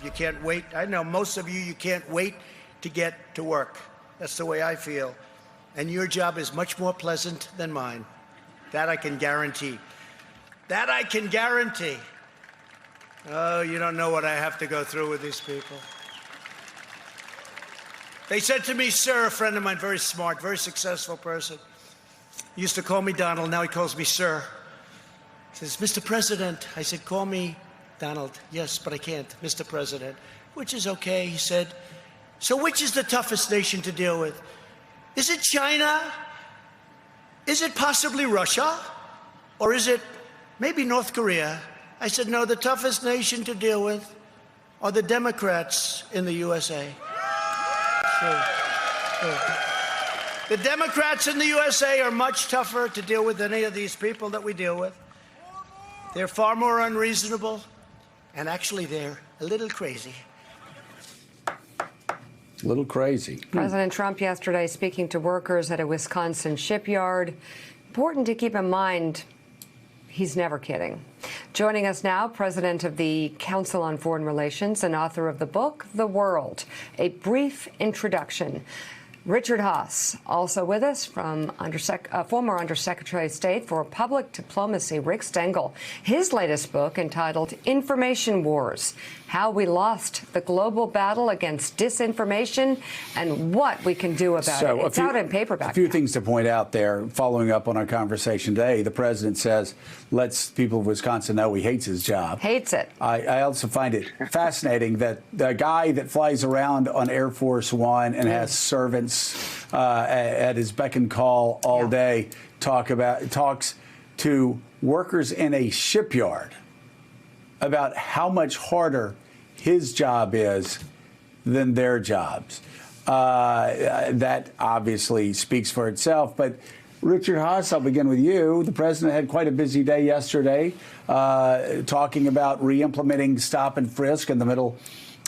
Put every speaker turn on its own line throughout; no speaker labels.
You can't wait. I know most of you can't wait to get to work. That's the way I feel. And your job is much more pleasant than mine. That I can guarantee. That I can guarantee. Oh, you don't know what I have to go through with these people. They said to me, sir, a friend of mine, very smart, very successful person. He used to call me Donald, now he calls me sir. He says, Mr. President. I said, call me Donald. Yes, but I can't, Mr. President, which is okay. He said, so which is the toughest nation to deal with? Is it China? Is it possibly Russia? Or is it maybe North Korea? I said, no, the toughest nation to deal with are the Democrats in the USA. Sure. The Democrats in the USA are much tougher to deal with than any of these people that we deal with. They're far more unreasonable, and actually they're a little crazy.
A little crazy.
President Trump yesterday speaking to workers at a Wisconsin shipyard. Important to keep in mind, he's never kidding. Joining us now, President of the Council on Foreign Relations and author of the book, The World, A Brief Introduction. Richard Haass, also with us from former Undersecretary of State for Public Diplomacy, Rick Stengel. His latest book entitled Information Wars, How We Lost the Global Battle Against Disinformation and What We Can Do About it. It's out in paperback.
A few things to point out there, following up on our conversation today. The president says, lets people of Wisconsin know he hates his job.
Hates it.
I also find it fascinating that the guy that flies around on Air Force One and has servants at his beck and call all day talks to workers in a shipyard about how much harder his job is than their jobs. That obviously speaks for itself. But Richard Haass, I'll begin with you. The president had quite a busy day yesterday, talking about re-implementing stop and frisk in the middle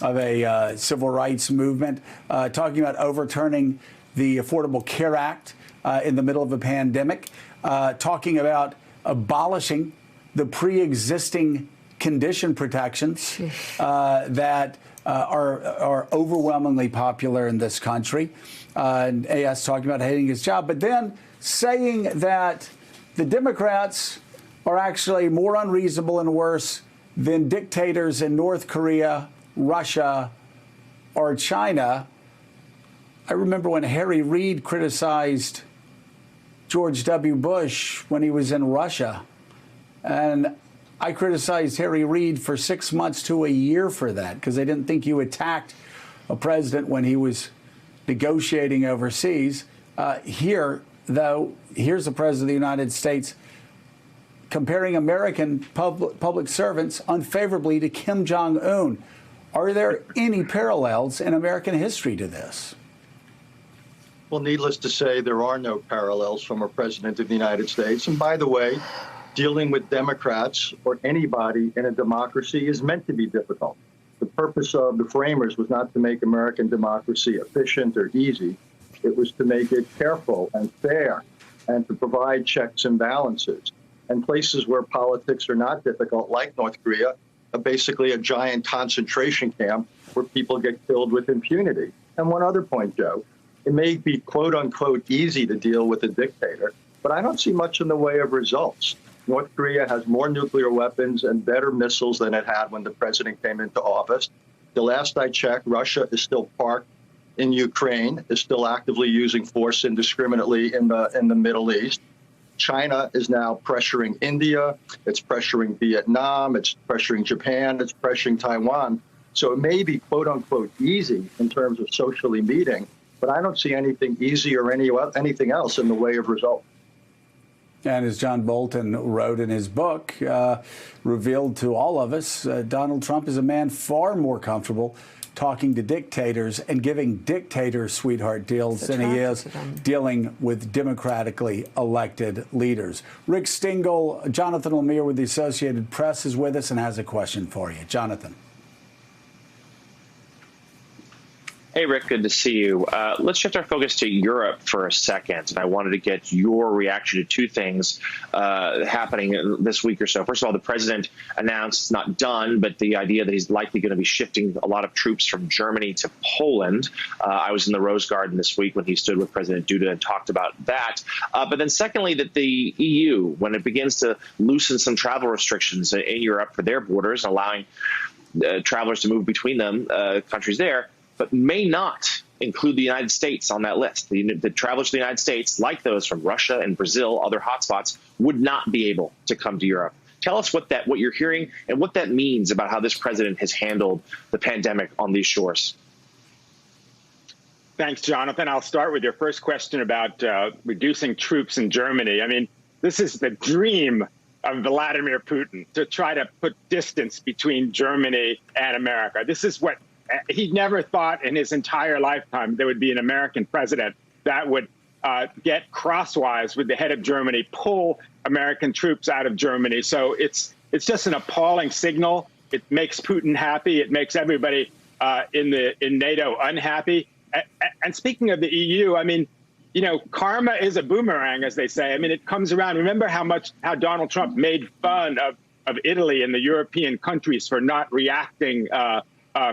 of a civil rights movement, talking about overturning the Affordable Care Act in the middle of a pandemic, talking about abolishing the pre-existing condition protections that are overwhelmingly popular in this country. And AS talking about hating his job, but then saying that the Democrats are actually more unreasonable and worse than dictators in North Korea, Russia, or China. I remember when Harry Reid criticized George W. Bush when he was in Russia. And I criticized Harry Reid for 6 months to a year for that, because I didn't think you attacked a president when he was negotiating overseas. Here, though, here's the president of the United States comparing American public servants unfavorably to Kim Jong-un. Are there any parallels in American history to this?
Well, needless to say, there are no parallels from a president of the United States. And by the way, dealing with Democrats or anybody in a democracy is meant to be difficult. The purpose of the framers was not to make American democracy efficient or easy. It was to make it careful and fair and to provide checks and balances. And places where politics are not difficult, like North Korea, are basically a giant concentration camp where people get killed with impunity. And one other point, Joe, it may be quote unquote easy to deal with a dictator, but I don't see much in the way of results. North Korea has more nuclear weapons and better missiles than it had when the president came into office. The last I checked, Russia is still parked in Ukraine, is still actively using force indiscriminately in the Middle East. China is now pressuring India, it's pressuring Vietnam, it's pressuring Japan, it's pressuring Taiwan. So it may be quote unquote easy in terms of socially meeting, but I don't see anything easy or anything else in the way of results.
And as John Bolton wrote in his book, revealed to all of us, Donald Trump is a man far more comfortable talking to dictators and giving dictators sweetheart deals than he is dealing with democratically elected leaders. Rick Stengel, Jonathan Lemire with the Associated Press is with us and has a question for you. Jonathan.
Hey, Rick, good to see you. Let's shift our focus to Europe for a second. And I wanted to get your reaction to two things happening this week or so. First of all, the president announced, it's not done, but the idea that he's likely going to be shifting a lot of troops from Germany to Poland. I was in the Rose Garden this week when he stood with President Duda and talked about that. But then secondly, that the EU, when it begins to loosen some travel restrictions in Europe for their borders, allowing travelers to move between them, countries there, but may not include the United States on that list. The travelers to the United States, like those from Russia and Brazil, other hotspots, would not be able to come to Europe. Tell us what you're hearing and what that means about how this president has handled the pandemic on these shores.
Thanks, Jonathan. I'll start with your first question about reducing troops in Germany. I mean, this is the dream of Vladimir Putin, to try to put distance between Germany and America. This is what he never thought in his entire lifetime there would be an American president that would get crosswise with the head of Germany, pull American troops out of Germany. So it's just an appalling signal. It makes Putin happy. It makes everybody in NATO unhappy. And speaking of the EU, I mean, you know, karma is a boomerang, as they say. I mean, it comes around. Remember how Donald Trump made fun of Italy and the European countries for not reacting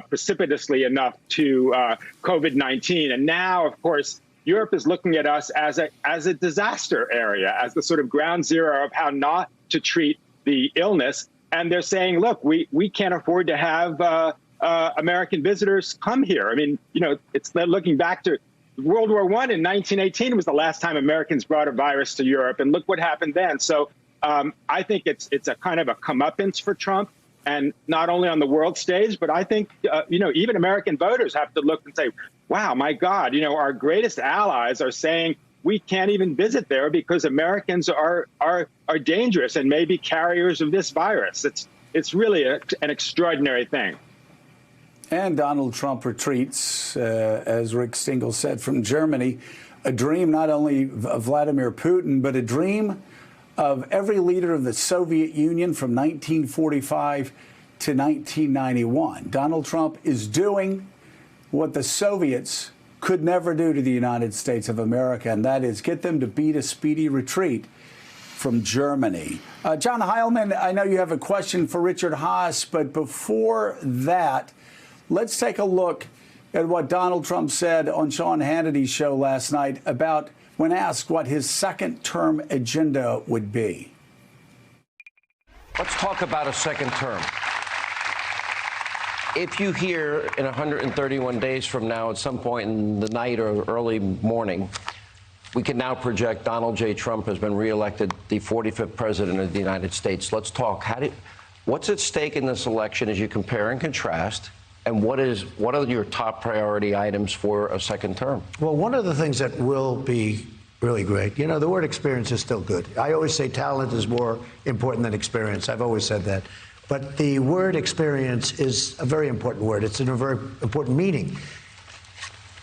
precipitously enough to COVID-19. And now, of course, Europe is looking at us as a disaster area, as the sort of ground zero of how not to treat the illness. And they're saying, look, we can't afford to have American visitors come here. I mean, you know, it's looking back to World War I in 1918 was the last time Americans brought a virus to Europe. And look what happened then. So I think it's a kind of a comeuppance for Trump. And not only on the world stage, but I think, you know, even American voters have to look and say, wow, my God, you know, our greatest allies are saying we can't even visit there because Americans are dangerous and maybe carriers of this virus. It's really an extraordinary thing.
And Donald Trump retreats, as Rick Stingel said, from Germany, a dream not only of Vladimir Putin, but a dream of every leader of the Soviet Union from 1945 to 1991. Donald Trump is doing what the Soviets could never do to the United States of America, and that is get them to beat a speedy retreat from Germany. John Heilemann, I know you have a question for Richard Haass, but before that, let's take a look at what Donald Trump said on Sean Hannity's show last night about when asked what his second-term agenda would be.
Let's talk about a second term. If you hear in 131 days from now, at some point in the night or early morning, we can now project Donald J. Trump has been reelected the 45th president of the United States. Let's talk. What's at stake in this election as you compare and contrast? And what are your top priority items for a second term?
Well, one of the things that will be really great, you know, the word experience is still good. I always say talent is more important than experience. I've always said that. But the word experience is a very important word. It's a very important meaning.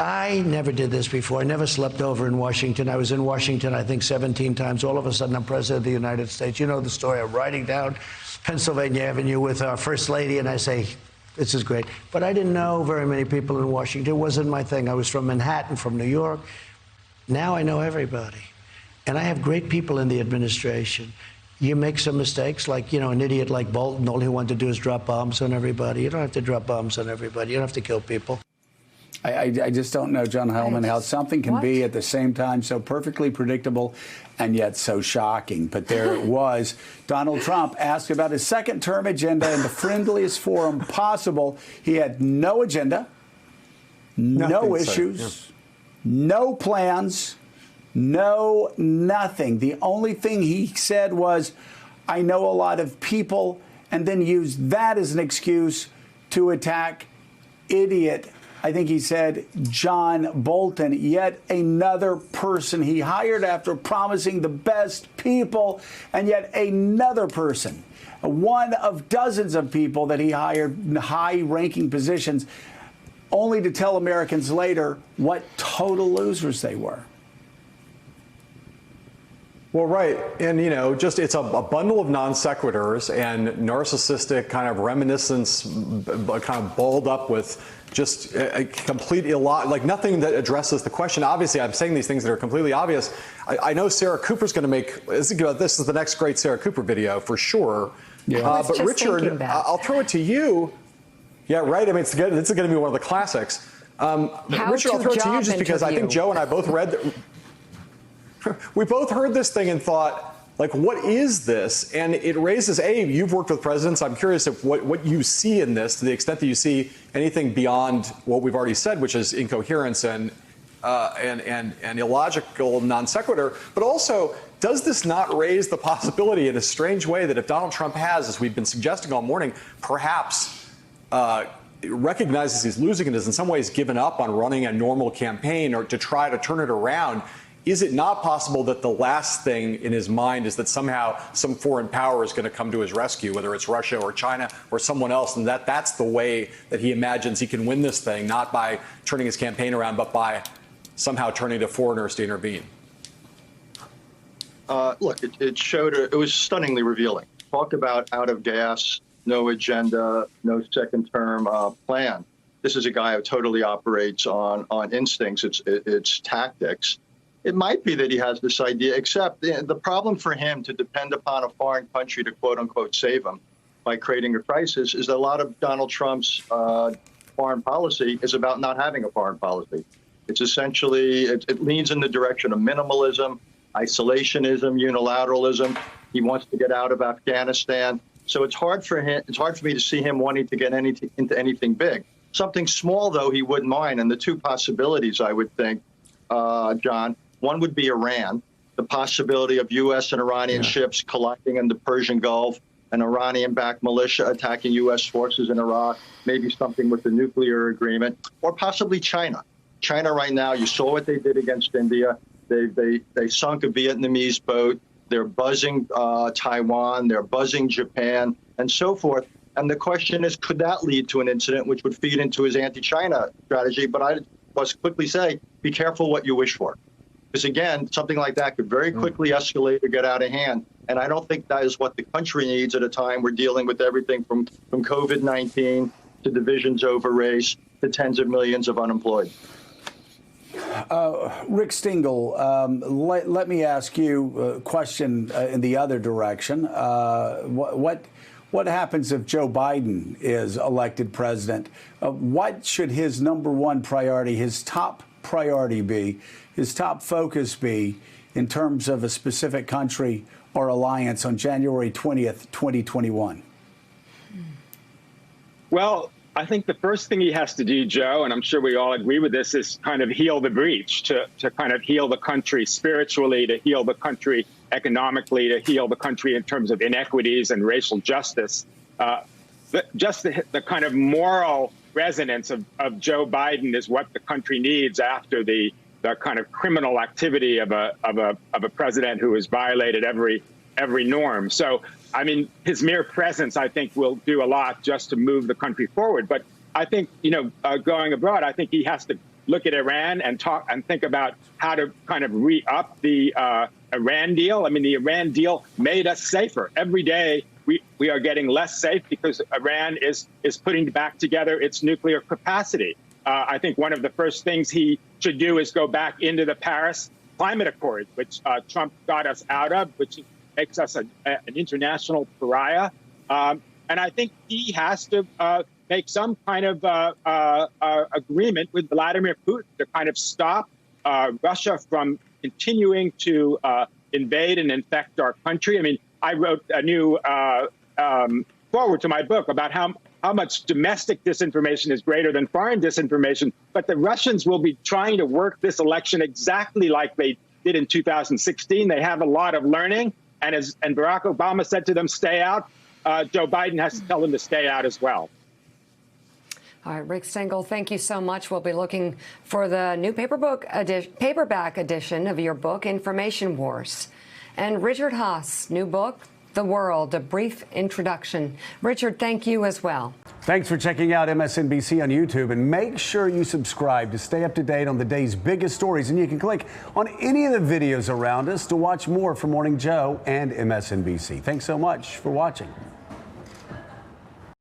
I never did this before. I never slept over in Washington. I was in Washington, I think, 17 times. All of a sudden, I'm president of the United States. You know the story. I'm riding down Pennsylvania Avenue with our first lady, and I say, this is great. But I didn't know very many people in Washington. It wasn't my thing. I was from Manhattan, from New York. Now I know everybody. And I have great people in the administration. You make some mistakes, like, you know, an idiot like Bolton, all he wanted to do is drop bombs on everybody. You don't have to drop bombs on everybody. You don't have to kill people.
I just don't know, John Heilemann, how something can be at the same time so perfectly predictable and yet so shocking. But there it was. Donald Trump asked about his second-term agenda in the friendliest forum possible. He had no agenda, no issues, no plans, nothing. The only thing he said was, I know a lot of people, and then used that as an excuse to attack idiot, I think he said, John Bolton, yet another person he hired after promising the best people, and yet another person, one of dozens of people that he hired in high-ranking positions, only to tell Americans later what total losers they were.
Well, right. And, just it's a bundle of non sequiturs and narcissistic kind of reminiscence, kind of balled up with just a complete like nothing that addresses the question. Obviously, I'm saying these things that are completely obvious. I know Sarah Cooper's going to make this is the next great Sarah Cooper video for sure.
Yeah.
But Richard, I'll throw it to you. Yeah, right. I mean, it's going to be one of the classics. Richard, I'll throw it to you just because I think Joe and I both read. We both heard this thing and thought, like, what is this? And it raises, you've worked with presidents. I'm curious if what you see in this, to the extent that you see anything beyond what we've already said, which is incoherence and illogical non sequitur. But also, does this not raise the possibility in a strange way that if Donald Trump has, as we've been suggesting all morning, perhaps recognizes he's losing and has in some ways given up on running a normal campaign or to try to turn it around? Is it not possible that the last thing in his mind is that somehow some foreign power is going to come to his rescue, whether it's Russia or China or someone else, and that's the way that he imagines he can win this thing, not by turning his campaign around, but by somehow turning to foreigners to intervene?
Look, it was stunningly revealing. Talk about out of gas, no agenda, no second term plan. This is a guy who totally operates on instincts. It's tactics. It might be that he has this idea, except the problem for him to depend upon a foreign country to quote unquote save him by creating a crisis is that a lot of Donald Trump's foreign policy is about not having a foreign policy. It's essentially, it leans in the direction of minimalism, isolationism, unilateralism. He wants to get out of Afghanistan. So it's hard for me to see him wanting to get into anything big. Something small, though, he wouldn't mind. And the two possibilities, I would think, John, one would be Iran, the possibility of U.S. and Iranian ships colliding in the Persian Gulf, an Iranian-backed militia attacking U.S. forces in Iraq, maybe something with the nuclear agreement, or possibly China. China right now, you saw what they did against India. They sunk a Vietnamese boat. They're buzzing Taiwan. They're buzzing Japan, and so forth. And the question is, could that lead to an incident which would feed into his anti-China strategy? But I must quickly say, be careful what you wish for. Because, again, something like that could very quickly escalate or get out of hand. And I don't think that is what the country needs at a time we're dealing with everything from COVID-19 to divisions over race to tens of millions of unemployed.
Rick Stingel, let me ask you a question in the other direction. What happens if Joe Biden is elected president? What should his number one priority, his top priority be, his top focus be in terms of a specific country or alliance on January 20th, 2021?
Well, I think the first thing he has to do, Joe, and I'm sure we all agree with this, is kind of heal the breach, to kind of heal the country spiritually, to heal the country economically, to heal the country in terms of inequities and racial justice. Just the kind of moral resonance of Joe Biden is what the country needs after the kind of criminal activity of a president who has violated every norm. So, I mean, his mere presence, I think, will do a lot just to move the country forward. But I think, going abroad, I think he has to look at Iran and think about how to kind of re-up the Iran deal. I mean, the Iran deal made us safer. Every day we are getting less safe because Iran is putting back together its nuclear capacity. I think one of the first things he should do is go back into the Paris Climate Accord, which Trump got us out of, which makes us an international pariah. And I think he has to make some kind of agreement with Vladimir Putin to kind of stop Russia from continuing to invade and infect our country. I mean, I wrote a new forward to my book about how much domestic disinformation is greater than foreign disinformation. But the Russians will be trying to work this election exactly like they did in 2016. They have a lot of learning. And Barack Obama said to them, stay out, Joe Biden has to tell them to stay out as well.
All right, Rick Stingel, thank you so much. We'll be looking for the new paperback edition of your book, Information Wars. And Richard Haass, new book, the world. A brief introduction. Richard, thank you as well.
Thanks for checking out MSNBC on YouTube, and make sure you subscribe to stay up to date on the day's biggest stories. And you can click on any of the videos around us to watch more from Morning Joe and MSNBC. Thanks so much for watching.